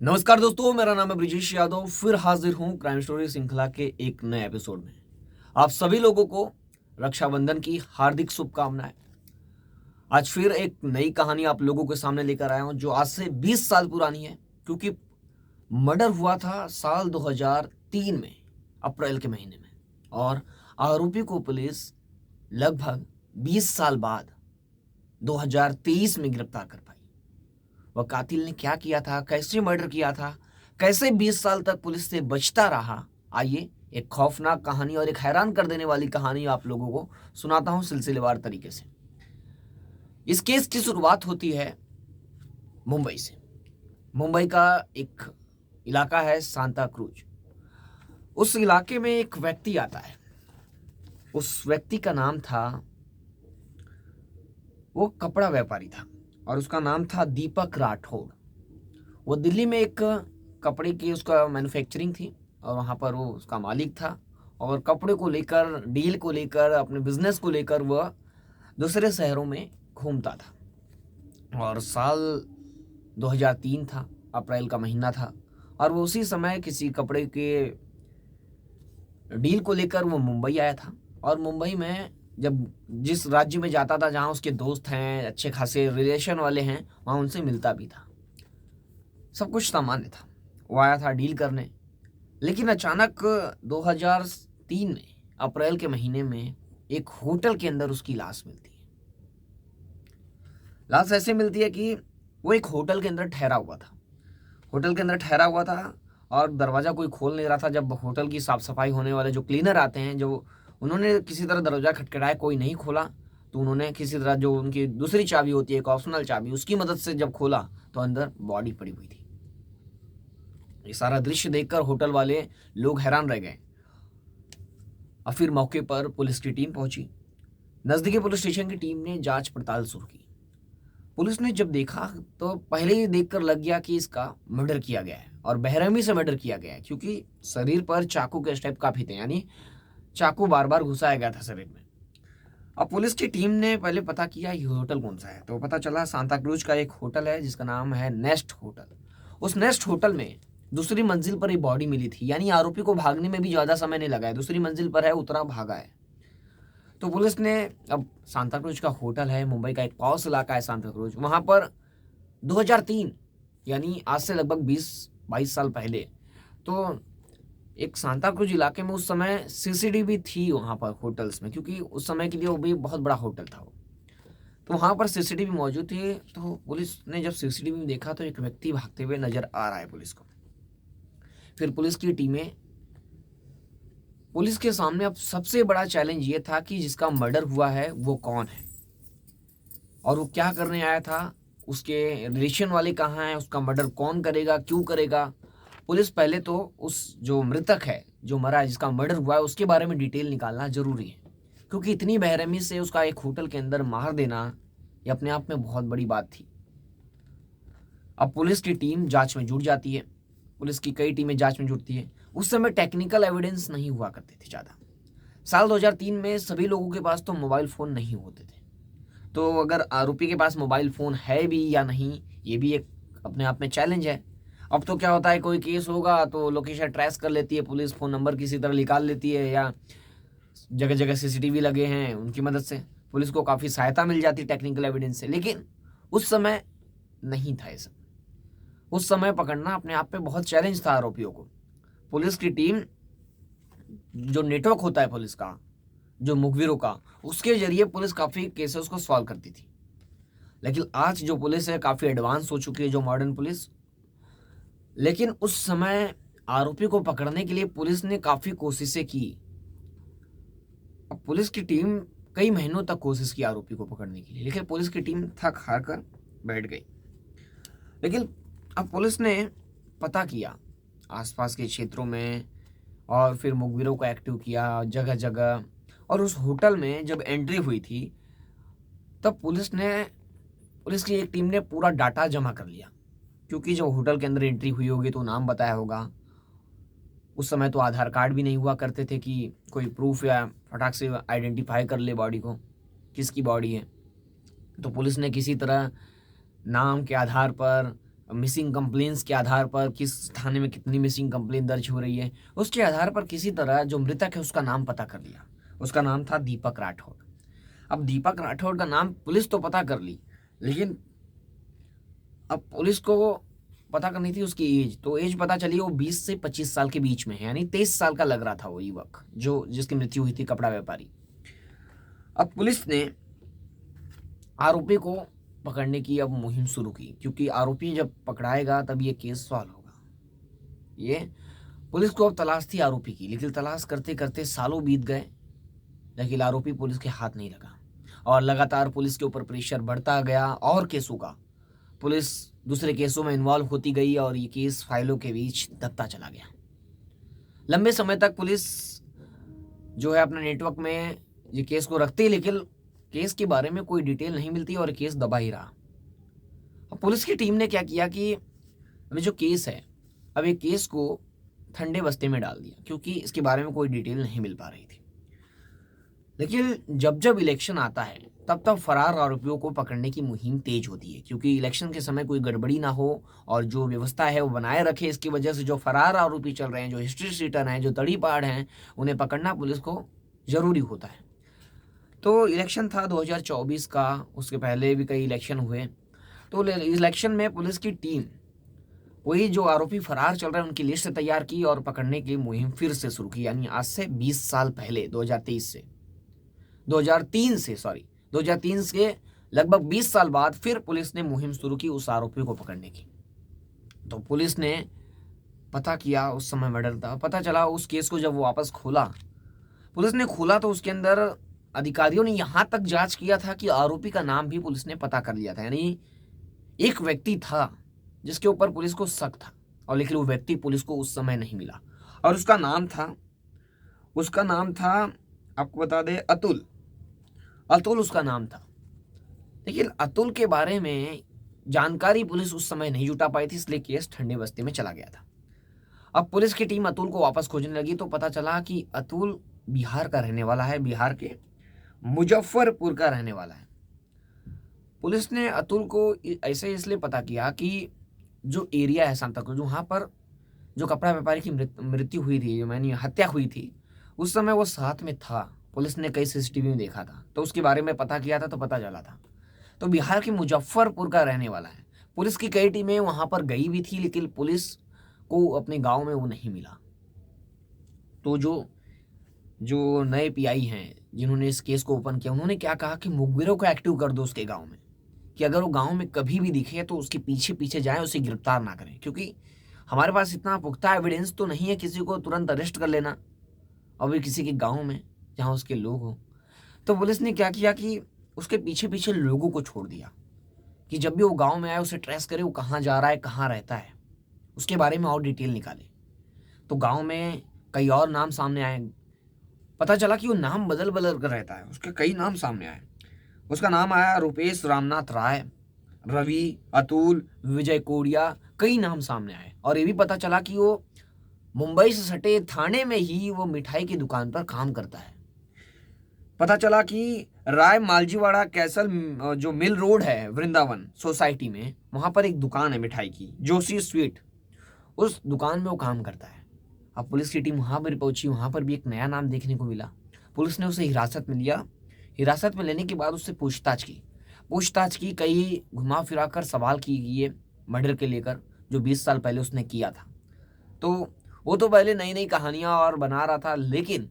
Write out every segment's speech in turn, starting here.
नमस्कार दोस्तों, मेरा नाम है ब्रिजेश यादव। फिर हाजिर हूं क्राइम स्टोरी श्रृंखला के एक नए एपिसोड में। आप सभी लोगों को रक्षाबंधन की हार्दिक शुभकामनाएं। आज फिर एक नई कहानी आप लोगों के सामने लेकर आया हूं जो आज से 20 साल पुरानी है, क्योंकि मर्डर हुआ था साल 2003 में, अप्रैल के महीने में। और आरोपी को पुलिस लगभग 20 साल बाद 2023 में गिरफ्तार कर पाई। वह कातिल ने क्या किया था, कैसे मर्डर किया था, कैसे 20 साल तक पुलिस से बचता रहा, आइए एक खौफनाक कहानी और एक हैरान कर देने वाली कहानी आप लोगों को सुनाता हूं सिलसिलेवार तरीके से। इस केस की शुरुआत होती है मुंबई से। मुंबई का एक इलाका है सांता क्रूज। उस इलाके में एक व्यक्ति आता है। उस व्यक्ति का नाम था, वो कपड़ा व्यापारी था और उसका नाम था दीपक राठौड़। वो दिल्ली में एक कपड़े की उसका मैन्युफैक्चरिंग थी और वहाँ पर वो उसका मालिक था। और कपड़े को लेकर, डील को लेकर, अपने बिजनेस को लेकर वह दूसरे शहरों में घूमता था। और साल 2003 था, अप्रैल का महीना था। और वो उसी समय किसी कपड़े के डील को लेकर वो मुंबई आया था। और मुंबई में जब जिस राज्य में जाता था, जहाँ उसके दोस्त हैं, अच्छे खासे रिलेशन वाले हैं, वहाँ उनसे मिलता भी था। सब कुछ सामान्य था। वो आया था डील करने। लेकिन अचानक 2003 में, अप्रैल के महीने में, एक होटल के अंदर उसकी लाश मिलती है। लाश ऐसे मिलती है कि वो एक होटल के अंदर ठहरा हुआ था। होटल के अंदर ठहरा हुआ था और दरवाज़ा कोई खोल नहीं रहा था। जब होटल की साफ सफाई होने वाले जो क्लीनर आते हैं, जो उन्होंने किसी तरह दरवाज़ा खटखटाया, कोई नहीं खोला। तो उन्होंने किसी तरह, जो उनकी दूसरी चाबी होती है, एक ऑप्शनल चाबी, उसकी मदद से जब खोला तो अंदर बॉडी पड़ी हुई थी। ये सारा दृश्य देखकर होटल वाले लोग हैरान रह गए। और फिर मौके पर पुलिस की टीम पहुंची। नजदीकी पुलिस स्टेशन की टीम ने जांच पड़ताल शुरू की। पुलिस ने जब देखा तो पहले ही देखकर लग गया कि इसका मर्डर किया गया है और बेरहमी से मर्डर किया गया है, क्योंकि शरीर पर चाकू के स्टेप काफी थे, यानी चाकू बार बार घुसाया गया था शरीर में। अब पुलिस की टीम ने पहले पता किया ये होटल कौन सा है, तो पता चला सांता क्रूज का एक होटल है जिसका नाम है नेस्ट होटल। उस नेस्ट होटल में दूसरी मंजिल पर एक बॉडी मिली थी, यानी आरोपी को भागने में भी ज्यादा समय नहीं लगा है। दूसरी मंजिल पर है, उतरा, भागा है। तो पुलिस ने, अब सांता क्रूज का होटल है, मुंबई का एक पॉश इलाका है सांता क्रूज, वहां पर 2003, यानी आज से लगभग 20-22 साल पहले, तो एक सांता क्रूज इलाके में उस समय सीसीटीवी थी वहां पर होटल्स में, क्योंकि उस समय के लिए वो भी बहुत बड़ा होटल था वो। तो वहां पर सीसीटीवी मौजूद थी। तो पुलिस ने जब सीसीटीवी में देखा तो एक व्यक्ति भागते हुए नजर आ रहा है पुलिस को। फिर पुलिस की टीमें, पुलिस के सामने अब सबसे बड़ा चैलेंज ये था कि जिसका मर्डर हुआ है वो कौन है और वो क्या करने आया था, उसके रिलेशन वाले कहाँ हैं, उसका मर्डर कौन करेगा, क्यों करेगा। पुलिस पहले तो उस जो मृतक है, जो मरा है, जिसका मर्डर हुआ है, उसके बारे में डिटेल निकालना जरूरी है, क्योंकि इतनी बेरहमी से उसका एक होटल के अंदर मार देना ये अपने आप में बहुत बड़ी बात थी। अब पुलिस की टीम जांच में जुट जाती है। पुलिस की कई टीमें जांच में जुटती है। उस समय टेक्निकल एविडेंस नहीं हुआ करते थे ज़्यादा। साल 2003 में सभी लोगों के पास तो मोबाइल फ़ोन नहीं होते थे। तो अगर आरोपी के पास मोबाइल फ़ोन है भी या नहीं, ये भी एक अपने आप में चैलेंज है। अब तो क्या होता है, कोई केस होगा तो लोकेशन ट्रेस कर लेती है पुलिस, फ़ोन नंबर किसी तरह निकाल लेती है, या जगह जगह सीसीटीवी लगे हैं उनकी मदद से पुलिस को काफ़ी सहायता मिल जाती टेक्निकल एविडेंस से। लेकिन उस समय नहीं था ये सब। उस समय पकड़ना अपने आप में बहुत चैलेंज था आरोपियों को। पुलिस की टीम, जो नेटवर्क होता है पुलिस का, जो मुखबिरों का, उसके जरिए पुलिस काफ़ी केसेस को सॉल्व करती थी। लेकिन आज जो पुलिस है काफ़ी एडवांस हो चुकी है, जो मॉडर्न पुलिस। लेकिन उस समय आरोपी को पकड़ने के लिए पुलिस ने काफ़ी कोशिशें की। अब पुलिस की टीम कई महीनों तक कोशिश की आरोपी को पकड़ने के लिए, लेकिन पुलिस की टीम थक हार कर बैठ गई। लेकिन अब पुलिस ने पता किया आसपास के क्षेत्रों में और फिर मुखबिरों को एक्टिव किया जगह जगह। और उस होटल में जब एंट्री हुई थी तब पुलिस की एक टीम ने पूरा डाटा जमा कर लिया, क्योंकि जब होटल के अंदर एंट्री हुई होगी तो नाम बताया होगा। उस समय तो आधार कार्ड भी नहीं हुआ करते थे कि कोई प्रूफ या फटाक से आइडेंटिफाई कर ले बॉडी को, किसकी बॉडी है। तो पुलिस ने किसी तरह नाम के आधार पर मिसिंग कंप्लेंट्स के आधार पर किस थाने में कितनी मिसिंग कंप्लेंट दर्ज हो रही है, उसके आधार पर किसी तरह जो मृतक है उसका नाम पता कर लिया। उसका नाम था दीपक राठौड़। अब दीपक राठौड़ का नाम पुलिस तो पता कर ली, लेकिन अब पुलिस को पता करनी थी उसकी एज। तो एज पता चली वो 20 से 25 साल के बीच में है, यानी 23 साल का लग रहा था वो युवक जो जिसकी मृत्यु हुई थी, कपड़ा व्यापारी। अब पुलिस ने आरोपी को पकड़ने की अब मुहिम शुरू की, क्योंकि आरोपी जब पकड़ाएगा तब ये केस सॉल्व होगा। ये पुलिस को अब तलाश थी आरोपी की, लेकिन तलाश करते करते सालों बीत गए, लेकिन आरोपी पुलिस के हाथ नहीं लगा। और लगातार पुलिस के ऊपर प्रेशर बढ़ता गया और केसों का, पुलिस दूसरे केसों में इन्वॉल्व होती गई और ये केस फाइलों के बीच दबता चला गया। लंबे समय तक पुलिस जो है अपने नेटवर्क में ये केस को रखती, लेकिन केस के बारे में कोई डिटेल नहीं मिलती और केस दबा ही रहा। अब पुलिस की टीम ने क्या किया कि अभी जो केस है, अब ये केस को ठंडे बस्ते में डाल दिया, क्योंकि इसके बारे में कोई डिटेल नहीं मिल पा रही थी। लेकिन जब जब इलेक्शन आता है तब तब फरार आरोपियों को पकड़ने की मुहिम तेज होती है, क्योंकि इलेक्शन के समय कोई गड़बड़ी ना हो और जो व्यवस्था है वो बनाए रखे। इसकी वजह से जो फरार आरोपी चल रहे हैं, जो हिस्ट्री शीटर हैं, जो तड़ीपाड़ हैं, उन्हें पकड़ना पुलिस को जरूरी होता है। तो इलेक्शन था 2024 का, उसके पहले भी कई इलेक्शन हुए। तो इलेक्शन में पुलिस की टीम वही जो आरोपी फरार चल रहे हैं उनकी लिस्ट तैयार की और पकड़ने की मुहिम फिर से शुरू की, यानी आज से 20 साल पहले 2003 से लगभग 20 साल बाद फिर पुलिस ने मुहिम शुरू की उस आरोपी को पकड़ने की। तो पुलिस ने पता किया, उस समय मर्डर था, पता चला उस केस को जब वो वापस खोला, पुलिस ने खोला तो उसके अंदर अधिकारियों ने यहां तक जांच किया था कि आरोपी का नाम भी पुलिस ने पता कर लिया था। यानी एक व्यक्ति था जिसके ऊपर पुलिस को शक था, और लेकिन वो व्यक्ति पुलिस को उस समय नहीं मिला, और उसका नाम था आपको बता दे अतुल उसका नाम था। लेकिन अतुल के बारे में जानकारी पुलिस उस समय नहीं जुटा पाई थी, इसलिए केस ठंडे बस्ते में चला गया था। अब पुलिस की टीम अतुल को वापस खोजने लगी तो पता चला कि अतुल बिहार का रहने वाला है, बिहार के मुजफ्फरपुर का रहने वाला है। पुलिस ने अतुल को ऐसे इसलिए पता किया कि जो एरिया है सांताक्रूज, वहाँ पर जो कपड़ा व्यापारी की मृत्यु हुई थी, यानी हत्या हुई थी, उस समय वो साथ में था। पुलिस ने कई सीसीटीवी में देखा था, तो उसके बारे में पता किया था तो पता चला था। तो बिहार के मुजफ्फरपुर का रहने वाला है। पुलिस की कई टीमें वहाँ पर गई भी थी, लेकिन पुलिस को अपने गाँव में वो नहीं मिला। तो जो नए पीआई हैं जिन्होंने इस केस को ओपन किया, उन्होंने क्या कहा कि मुखबिरों को एक्टिव कर दो उसके गाँव में, कि अगर वो गाँव में कभी भी दिखे तो उसके पीछे पीछे जाएं, उसे गिरफ्तार ना करें, क्योंकि हमारे पास इतना पुख्ता एविडेंस तो नहीं है किसी को तुरंत अरेस्ट कर लेना, और भी किसी के गाँव में जहाँ उसके लोग हों। तो पुलिस ने क्या किया कि उसके पीछे पीछे लोगों को छोड़ दिया कि जब भी वो गाँव में आए उसे ट्रेस करे, वो कहाँ जा रहा है, कहाँ रहता है, उसके बारे में और डिटेल निकाले। तो गाँव में कई और नाम सामने आए, पता चला कि वो नाम बदल बदल कर रहता है, उसके कई नाम सामने आए। उसका नाम आया रुपेश रामनाथ राय, रवि, अतुल, विजय कोडिया, कई नाम सामने आए। और ये भी पता चला कि वो मुंबई से सटे थाने में ही वो मिठाई की दुकान पर काम करता है। पता चला कि राय मालजीवाड़ा कैसल जो मिल रोड है वृंदावन सोसाइटी में, वहां पर एक दुकान है मिठाई की, जोशी स्वीट, उस दुकान में वो काम करता है। अब पुलिस की टीम वहां पर पहुंची, वहां पर भी एक नया नाम देखने को मिला। पुलिस ने उसे हिरासत में लिया। हिरासत में लेने के बाद उससे पूछताछ की, कई घुमा फिरा कर सवाल किए मर्डर के लेकर, जो 20 साल पहले उसने किया था। तो वो तो पहले नई नई कहानियां और बना रहा था, लेकिन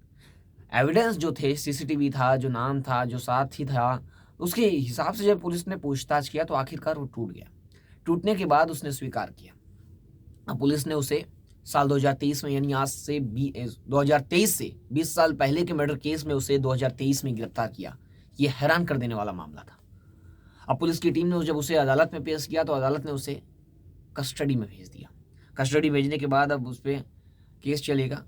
एविडेंस जो थे, सीसीटीवी था, जो नाम था, जो साथी था, उसके हिसाब से जब पुलिस ने पूछताछ किया तो आखिरकार वो टूट गया। टूटने के बाद उसने स्वीकार किया। अब पुलिस ने उसे साल 2023 में, यानी आज से 2023 से 20 साल पहले के मर्डर केस में उसे 2023 में गिरफ्तार किया। ये हैरान कर देने वाला मामला था। अब पुलिस की टीम ने जब उसे अदालत में पेश किया तो अदालत ने उसे कस्टडी में भेज दिया। कस्टडी भेजने के बाद अब उस पर केस चलेगा।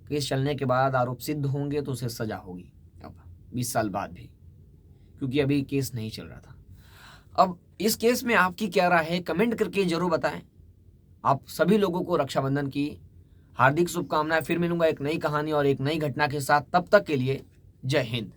केस चलने के बाद आरोप सिद्ध होंगे तो उसे सजा होगी, अब 20 साल बाद भी, क्योंकि अभी केस नहीं चल रहा था। अब इस केस में आपकी क्या राय है, कमेंट करके जरूर बताएं। आप सभी लोगों को रक्षाबंधन की हार्दिक शुभकामनाएं। फिर मिलूंगा एक नई कहानी और एक नई घटना के साथ। तब तक के लिए जय हिंद।